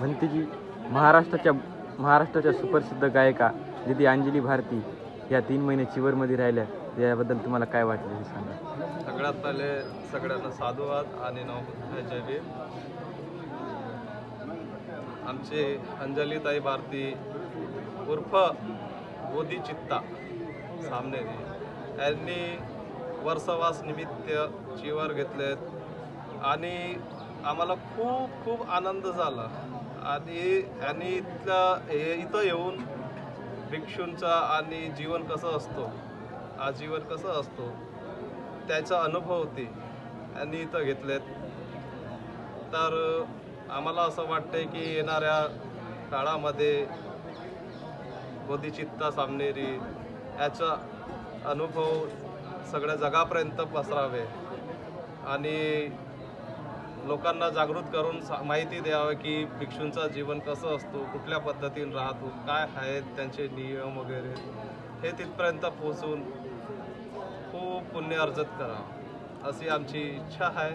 भंतेजी महाराष्ट्राच्या सुप्रसिद्ध गायिका दिदी अंजली भारती या 3 महिने चिवरमध्ये राहिल्या, याबद्दल तुम्हाला काय वाटलं हे सांगा. सगळ्यात पहिले सगळ्यांना साधुवाद आणि नवबुद्ध जय भीम. आमचे अंजलीताई भारती उर्फ बोधिचित्ता सामनेरी यांनी वर्षवास निमित्त चिवर घेतलेत आणि आम्हाला खूप खूप आनंद झाला. आणि इथं येऊन भिक्षूंचा आणि जीवन कसं असतो, आजीवन कसं असतो त्याचा अनुभव होते आणि इथं घेतलेत. तर आम्हाला असं वाटतंय की येणाऱ्या काळामध्ये बोधिचित्ता सामनेरी याचा अनुभव सगळ्या जगापर्यंत पसरावे आणि लोकांना जागृत करून माहिती द्यावं की भिक्षूंचं जीवन कसं असतो, कुठल्या पद्धतीने राहतो, काय आहेत त्यांचे नियम वगैरे, हे तिथपर्यंत पोहोचून खूप पुण्य अर्जित करा अशी आमची इच्छा आहे.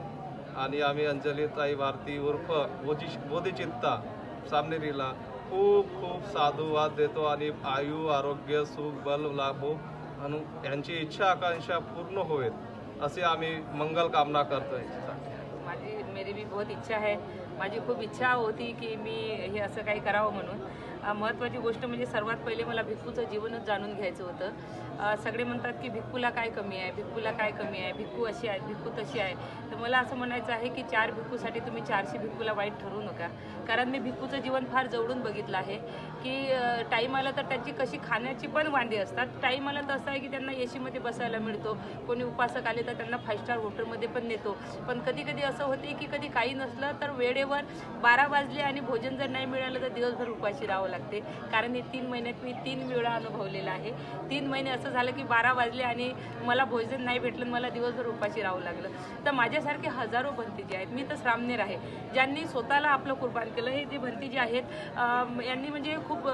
आणि आम्ही अंजलीताई भारती उर्फ बोधिचित्ता सामनेरीला खूप खूप साधुवाद देतो आणि आयु आरोग्य सुख बल लाभो आणि यांची इच्छा आकांक्षा पूर्ण होईल असे आम्ही मंगल कामना करतो. मेरी भी बहुत इच्छा है. माझी खूप इच्छा होती की मी हे असं काही करावं म्हणून. महत्त्वाची गोष्ट म्हणजे सर्वात पहिले मला भिक्खूचं जीवनच जाणून घ्यायचं होतं. सगळे म्हणतात की भिक्खूला काय कमी आहे, भिक्खूला काय कमी आहे, भिक्खू अशी आहे, भिक्खू तशी आहे. तर मला असं म्हणायचं आहे की 4 भिक्खूसाठी तुम्ही 400 भिक्खूला वाईट ठरवू नका. कारण मी भिक्खूचं जीवन फार जवळून बघितलं आहे की टाईम आला तर त्यांची कशी खाण्याची पण वांदे असतात. टाईम आला तर असं आहे की त्यांना एसीमध्ये बसायला मिळतो, कोणी उपासक आले तर त्यांना 5 स्टार हॉटेलमध्ये पण नेतो. पण कधी कधी असं होते की कधी काही नसलं तर वेळेवर 12 वाजले आणि भोजन जर नाही मिळालं तर दिवसभर उपाशी राहावं लागते. कारण हे 3 महिन्यात मी 3 वेळा अनुभवलेलं आहे. 3 महिने असं झालं की 12 वाजले आणि मला भोजन नाही भेटलं, मला दिवसभर उपाशी राहावं लागलं. तर माझ्यासारखे हजारो भंतेजी आहेत. मी तर सामनेर आहे ज्यांनी स्वतःला आपलं कुर्बान केलं. हे जे भंतेजी आहेत यांनी म्हणजे खूप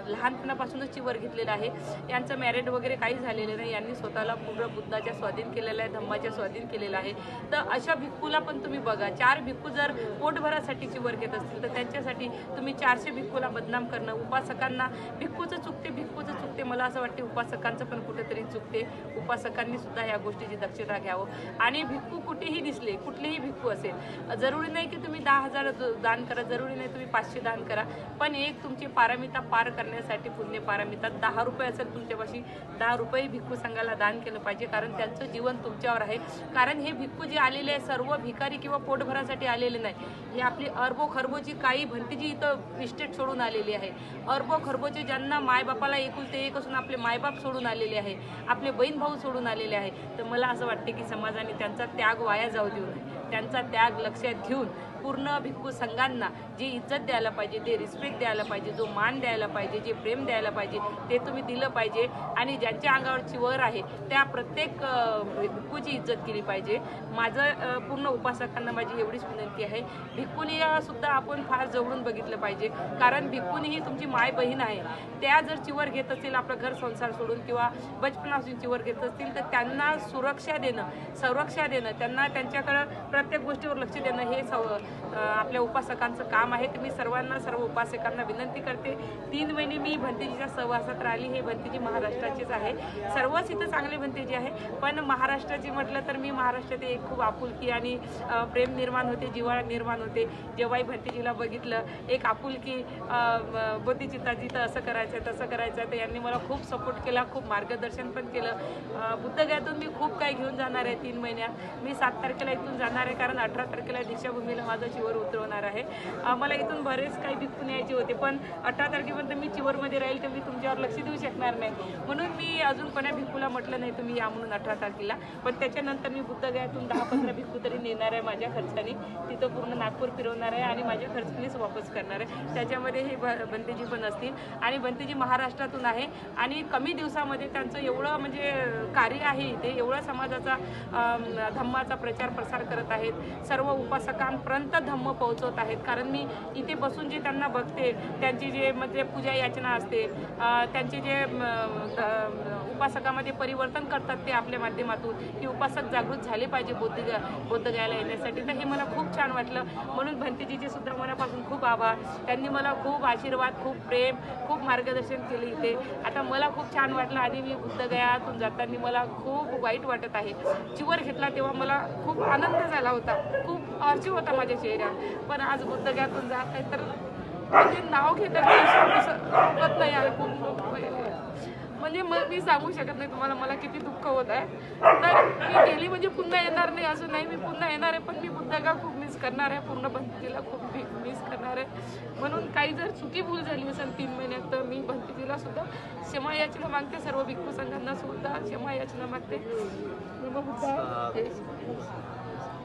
लहानपणापासूनच चिवर घेतलेलं आहे. यांचं मॅरेड वगैरे काही झालेलं नाही. यांनी स्वतःला पूर्ण बुद्धाच्या स्वाधीन केलेलं आहे, धम्माच्या स्वाधीन केलेलं आहे. तर अशा भिक्खूला पण तुम्ही बघा. 4 भिक्खू जर पोटभरासाठी चिवर घेत असतील तर त्यांच्यासाठी तुम्ही 400 भिक्खूला बदनाम करणं. उपासकांना भिक्खूचं चुकते, भिक्खूचं चुकते. मला असं वाटते उपासकांचं पण कुठेतरी चुकते. उपासकांनी सुद्धा या गोष्टीची दक्षता घ्यावं. आणि भिक्खू कुठेही दिसले, कुठलेही भिक्खू असेल, जरुरी नाही की तुम्ही 10,000 दान करा, जरुरी नाही तुम्ही 500 दान करा, पण एक तुमची पारमिता पार करण्यासाठी पुण्य पारमिता 10 रुपये असेल तुमच्यापाशी, 10 रुपये भिक्खू संघाला दान केलं पाहिजे. कारण त्यांचं जीवन तुमच्यावर आहे. कारण हे भिक्खू जे आलेले आहे सर्व भिकारी किंवा पोटभरासाठी आलेले नाही. हे आपली अरबो खरबोची काही भंतेजी इथं इस्टेट सोडून आलेली आहे. अरबो खरबोचे ज्यांना मायबापाला एकुलते एक असून आपले मायबाप सोडून आलेले आहे, आपले बहीण भाऊ सोडून आलेले आहे. तर मला असं वाटते की समाजाने त्यांचा त्याग वाया जाऊ देऊ नये. त्यांचा त्याग लक्षात घेऊन पूर्ण भिक्खू संघांना जी इज्जत द्यायला पाहिजे, ते रिस्पेक्ट द्यायला पाहिजे, जो मान द्यायला पाहिजे, जे प्रेम द्यायला पाहिजे ते तुम्ही दिलं पाहिजे. आणि ज्यांच्या अंगावर चिवर आहे त्या प्रत्येक भिक्खूची इज्जत केली पाहिजे. माझं पूर्ण उपासकांना माझी एवढीच विनंती आहे. भिक्खूनी सुद्धा आपण फार जवळून बघितलं पाहिजे. कारण भिक्खूनी ही तुमची माय बहीण आहे. त्या जर चिवर घेत असतील आपलं घर संसार सोडून किंवा बचपनापासून चिवर घेत असतील तर त्यांना सुरक्षा देणं, संरक्षण देणं, त्यांना त्यांच्याकडं प्रत्येक गोष्टीवर लक्ष देणं हे आपल्या उपासकांचं काम आहे. तर मी सर्व उपासकांना विनंती करते. 3 महिने मी भंतेजीच्या सहवासात राहिली. हे भंतेजी महाराष्ट्राचेच आहे. सर्वच इथं चांगले भंतेजी आहे. पण महाराष्ट्राची म्हटलं तर मी महाराष्ट्रात एक खूप आपुलकी आणि प्रेम निर्माण होते, जिव्हाळा निर्माण होते. जेव्हाही भंतेजीला बघितलं एक आपुलकी, बोधिचित्ताजी तर असं करायचं तसं करायचं. तर यांनी मला खूप सपोर्ट केला, खूप मार्गदर्शन पण केलं. बुद्धगयातून मी खूप काही घेऊन जाणार आहे 3 महिन्यात. मी 7 तारखेला इथून जाणार आहे कारण 18 तारखेला दीक्षाभूमीला माझं चिवर उतरवणार आहे. मला इथून बरेच काही भिक्खू न्यायचे होते पण 18 तारखेपर्यंत मी चिवरमध्ये राहील तर मी तुमच्यावर लक्ष देऊ शकणार नाही. म्हणून मी अजून कोणा भिक्खूला म्हटलं नाही तुम्ही या म्हणून 18 तारखेला. पण त्याच्यानंतर मी बुद्धगयातून 10-15 भिक्खू तरी नेणार आहे माझ्या खर्चाने. तिथं पूर्ण नागपूर फिरवणार आहे आणि माझ्या खर्चानेच वापस करणार आहे. त्याच्यामध्ये हे भंतेजी पण असतील. आणि भंतेजी महाराष्ट्रातून आहे आणि कमी दिवसामध्ये त्यांचं एवढं म्हणजे कार्य आहे इथे, एवढा समाजाचा धम्माचा प्रचार प्रसार करत आहेत. सर्व उपासकांपर्यंत धम्म पोहोचवत आहेत. कारण मी इथे बसून जे त्यांना बघते, त्यांची जे म्हणजे पूजा याचना असते, त्यांचे जे उपासकामध्ये परिवर्तन करतात ते आपल्या माध्यमातून, की उपासक जागृत झाले पाहिजे बोधगयाला येण्यासाठी. तर हे मला खूप छान वाटलं. म्हणून भंतेजीचे सुद्धा मनापासून खूप आभार. त्यांनी मला खूप आशीर्वाद, खूप प्रेम, खूप मार्गदर्शन केले इथे. आता मला खूप छान वाटलं आणि मी बुद्धगयातून जाताना मला खूप वाईट वाटत आहे. चिवर घेतला तेव्हा मला खूप आनंद झाला होता, खूप आरची होता माझ्या चेहऱ्यावर. पण आज बुद्धगयातून जात आहे तर म्हणजे नाव घेतात नाही आहे खूप म्हणजे मी सांगू शकत नाही तुम्हाला मला किती दुःख होत आहे. तर मी गेली म्हणजे पुन्हा येणार नाही असं नाही, मी पुन्हा येणार आहे. पण मी बुद्धगा खूप मिस करणार आहे, पूर्ण भंतेजीला खूप मिस करणार आहे. म्हणून काही जर चुकी भूल झाली असेल 3 महिन्यात तर मी भंतेजीला सुद्धा क्षमा याचना मागते, सर्व भिक्खू संघांना सुद्धा क्षमा याचना मागते. नमो बुद्धाय.